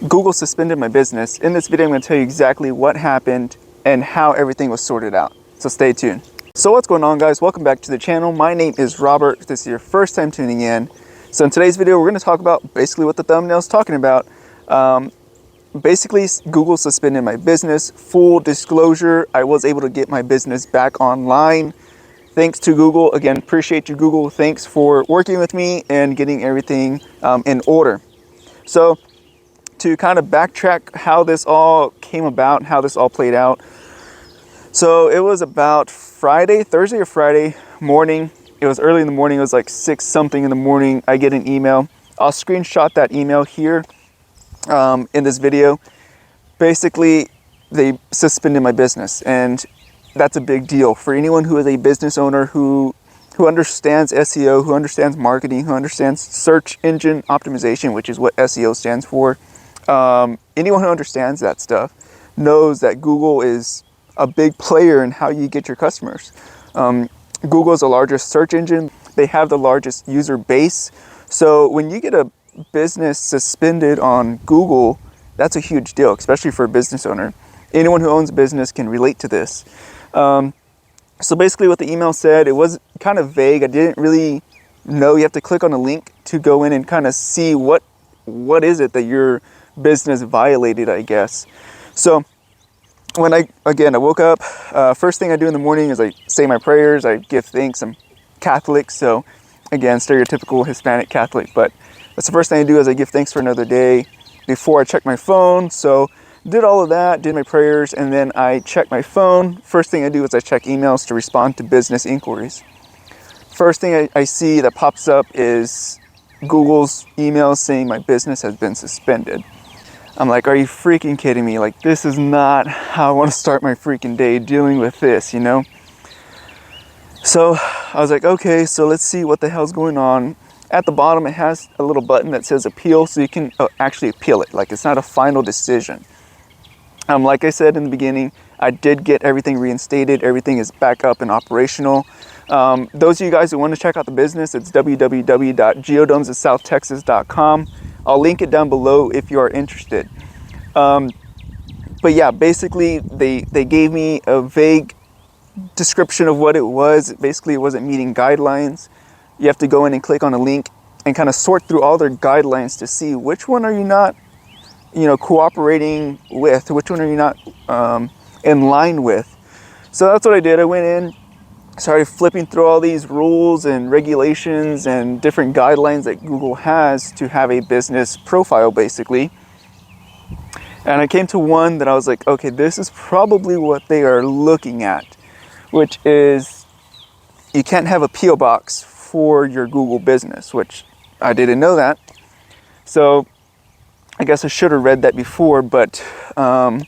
Google suspended my business. In this video, I'm going to tell you exactly what happened and how everything was sorted out. So stay tuned. So what's going on, guys? Welcome back to the channel. My name is Robert. If this is your first time tuning in. So in today's video, we're going to talk about basically what the thumbnail is talking about. Basically, Google suspended my business. Full disclosure, I was able to get my business back online. Thanks to Google. Again, appreciate you, Google. Thanks for working with me and getting everything in order. So to kind of backtrack how this all came about, how this all played out. So it was about Thursday or Friday morning. It was early in the morning. It was like 6 something in the morning. I get an email. I'll screenshot that email here in this video. Basically, they suspended my business, and that's a big deal for anyone who is a business owner who understands SEO, who understands marketing, who understands search engine optimization, which is what SEO stands for. Anyone who understands that stuff knows that Google is a big player in how you get your customers. Google is the largest search engine. They have the largest user base. So when you get a business suspended on Google, that's a huge deal, especially for a business owner. Anyone who owns a business can relate to this. So basically what the email said, it was kind of vague. I didn't really know. You have to click on a link to go in and kind of see what is it that your business violated, I guess. So when I woke up, first thing I do in the morning is I say my prayers, I give thanks. I'm Catholic, so again, stereotypical Hispanic Catholic, but that's the first thing I do is I give thanks for another day before I check my phone. So did all of that, did my prayers, and then I check my phone. First thing I do is I check emails to respond to business inquiries. First thing I see that pops up is Google's email saying my business has been suspended. I'm like, are you freaking kidding me? Like, this is not how I want to start my freaking day, dealing with this, you know? So I was like, okay, so let's see what the hell's going on. At the bottom, it has a little button that says appeal, so you can actually appeal it. Like, it's not a final decision. Like I said in the beginning, I did get everything reinstated. Everything is back up and operational. Those of you guys who want to check out the business, it's www.geodomesofsouthtexas.com. I'll link it down below if you are interested. But yeah, basically they gave me a vague description of what it was. Basically, it wasn't meeting guidelines. You have to go in and click on a link and kind of sort through all their guidelines to see which one are you not, cooperating with, which one are you not in line with. So that's what I did. I went in, started flipping through all these rules and regulations and different guidelines that Google has to have a business profile, basically. And I came to one that I was like, okay, this is probably what they are looking at, which is you can't have a P.O. box for your Google business, which I didn't know that. So I guess I should have read that before, but I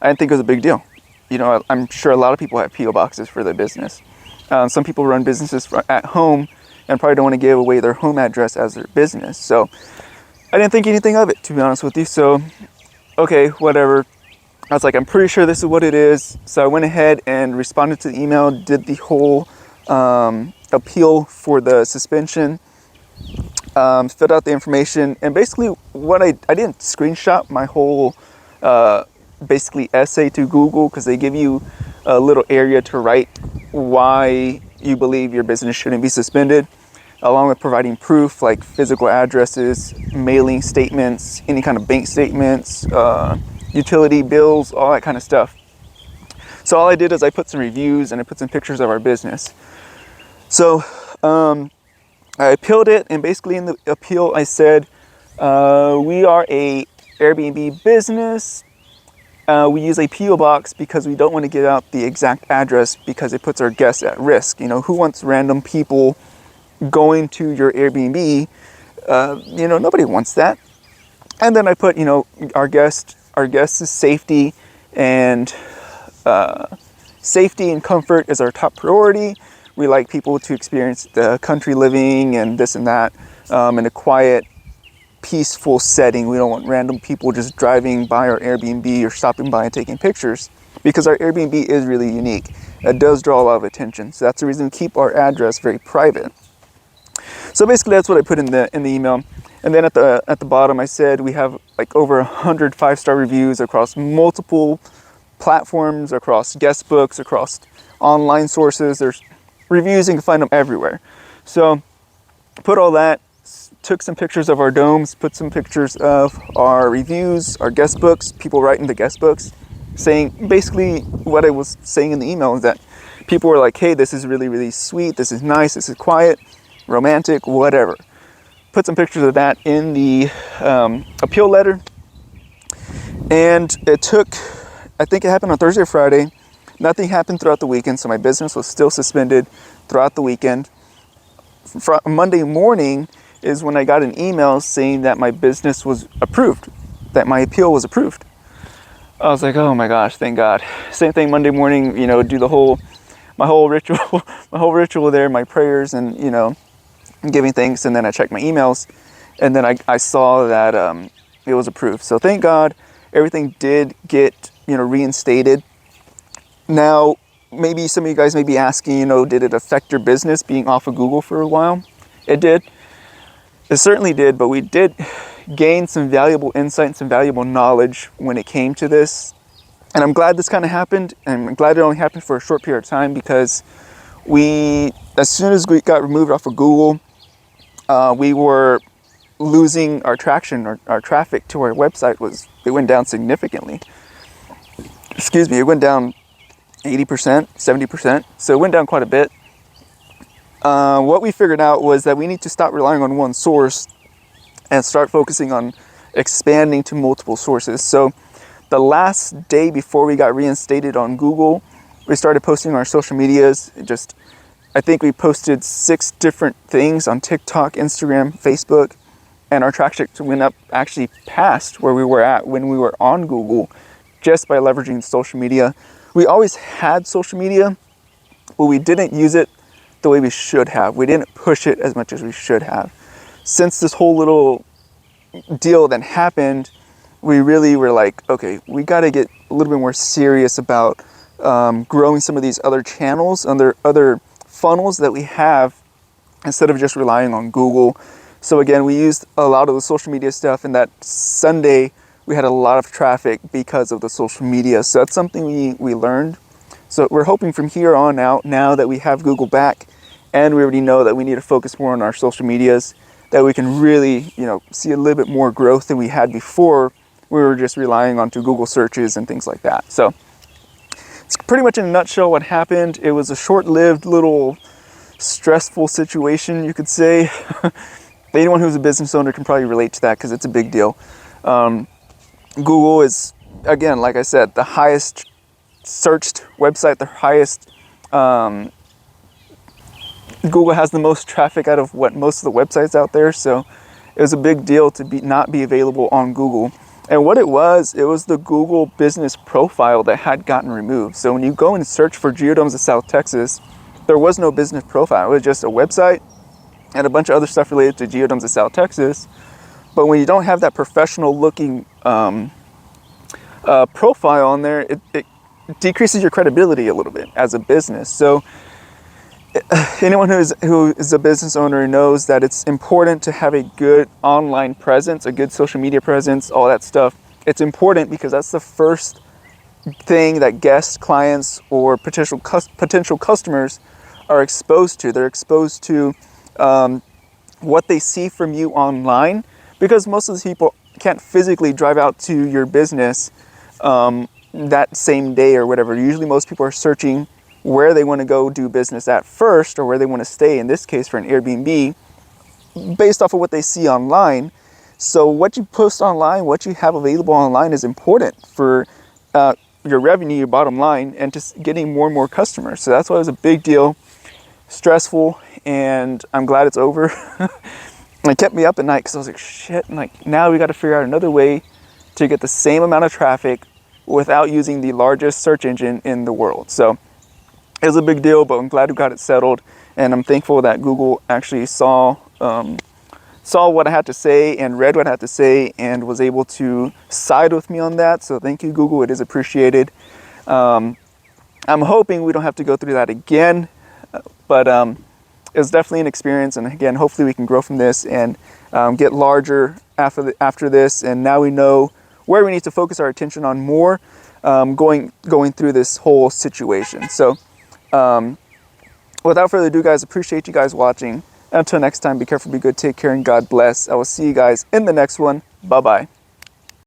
didn't think it was a big deal. I'm sure a lot of people have P.O. boxes for their business. Some people run businesses at home and probably don't want to give away their home address as their business. So I didn't think anything of it, to be honest with you. So, okay, whatever. I was like, I'm pretty sure this is what it is. So I went ahead and responded to the email, did the whole appeal for the suspension, filled out the information, and basically what I didn't screenshot my whole basically essay to Google, because they give you a little area to write why you believe your business shouldn't be suspended, along with providing proof like physical addresses, mailing statements, any kind of bank statements, utility bills, all that kind of stuff. So all I did is I put some reviews and I put some pictures of our business. So I appealed it, and basically in the appeal I said, we are a Airbnb business. We use a P.O. box because we don't want to give out the exact address because it puts our guests at risk. Who wants random people going to your Airbnb? Nobody wants that. And then I put, our guests' safety and comfort is our top priority. We like people to experience the country living and this and that in a quiet, peaceful setting. We don't want random people just driving by our Airbnb or stopping by and taking pictures, because our Airbnb is really unique. It does draw a lot of attention. So that's the reason we keep our address very private. So basically that's what I put in the email. And then at the bottom, I said we have like over 100 5-star reviews across multiple platforms, across guest books, across online sources. There's reviews, you can find them everywhere. So put all that, took some pictures of our domes, put some pictures of our reviews, our guest books, people writing the guest books, saying basically what I was saying in the email is that people were like, hey, this is really, really sweet, this is nice, this is quiet, romantic, whatever. Put some pictures of that in the appeal letter. And it took, I think it happened on Thursday or Friday. Nothing happened throughout the weekend, so my business was still suspended throughout the weekend. Monday morning is when I got an email saying that my business was approved, that my appeal was approved. I was like, oh my gosh, thank God. Same thing Monday morning, you know, do my whole ritual there, my prayers and, you know, giving thanks. And then I checked my emails and then I saw that it was approved. So thank God everything did get, you know, reinstated. Now, maybe some of you guys may be asking, you know, did it affect your business being off of Google for a while? It did. It certainly did, but we did gain some valuable insight and some valuable knowledge when it came to this. And I'm glad this kind of happened, and I'm glad it only happened for a short period of time, because as soon as we got removed off of Google, we were losing our traction, our traffic to our website it went down significantly. Excuse me, it went down 80%, 70%, so it went down quite a bit. What we figured out was that we need to stop relying on one source and start focusing on expanding to multiple sources. So the last day before we got reinstated on Google, we started posting on our social medias. I think we posted 6 different things on TikTok, Instagram, Facebook, and our traction went up actually past where we were at when we were on Google, just by leveraging social media. We always had social media, but we didn't use it the way we should have. We didn't push it as much as we should have. Since this whole little deal that happened, we really were like, okay, we got to get a little bit more serious about growing some of these other channels, other funnels that we have, instead of just relying on Google. So again, we used a lot of the social media stuff, and that Sunday we had a lot of traffic because of the social media. So that's something we learned. So we're hoping from here on out, now that we have Google back and we already know that we need to focus more on our social medias, that we can really, you know, see a little bit more growth than we had before. We were just relying on Google searches and things like that. So it's pretty much in a nutshell what happened. It was a short-lived little stressful situation, you could say. Anyone who's a business owner can probably relate to that, because it's a big deal. Google is, again, like I said, the highest searched website, the highest, Google has the most traffic out of most of the websites out there. So it was a big deal to not be available on Google. And what it was the Google business profile that had gotten removed. So when you go and search for Geodomes of South Texas, there was no business profile. It was just a website and a bunch of other stuff related to Geodomes of South Texas. But when you don't have that professional looking profile on there, it decreases your credibility a little bit as a business. So anyone who is a business owner knows that it's important to have a good online presence, a good social media presence, all that stuff. It's important because that's the first thing that guests, clients, or potential customers are exposed to. They're exposed to what they see from you online, because most of the people can't physically drive out to your business that same day or whatever. Usually most people are searching where they want to go do business at first, or where they want to stay, in this case for an Airbnb, based off of what they see online. So what you post online, what you have available online, is important for your revenue, your bottom line, and just getting more and more customers. So that's why it was a big deal, stressful, and I'm glad it's over. It kept me up at night because I was like, shit, and like, now we got to figure out another way to get the same amount of traffic without using the largest search engine in the world. So it was a big deal, but I'm glad we got it settled, and I'm thankful that Google actually saw what I had to say and read what I had to say and was able to side with me on that. So thank you, Google. It is appreciated. I'm hoping we don't have to go through that again, but it was definitely an experience, and again, hopefully we can grow from this and get larger after this, and now we know where we need to focus our attention on more going through this whole situation. So without further ado, guys, appreciate you guys watching. Until next time, be careful, be good, take care, and God bless. I will see you guys in the next one. Bye-bye.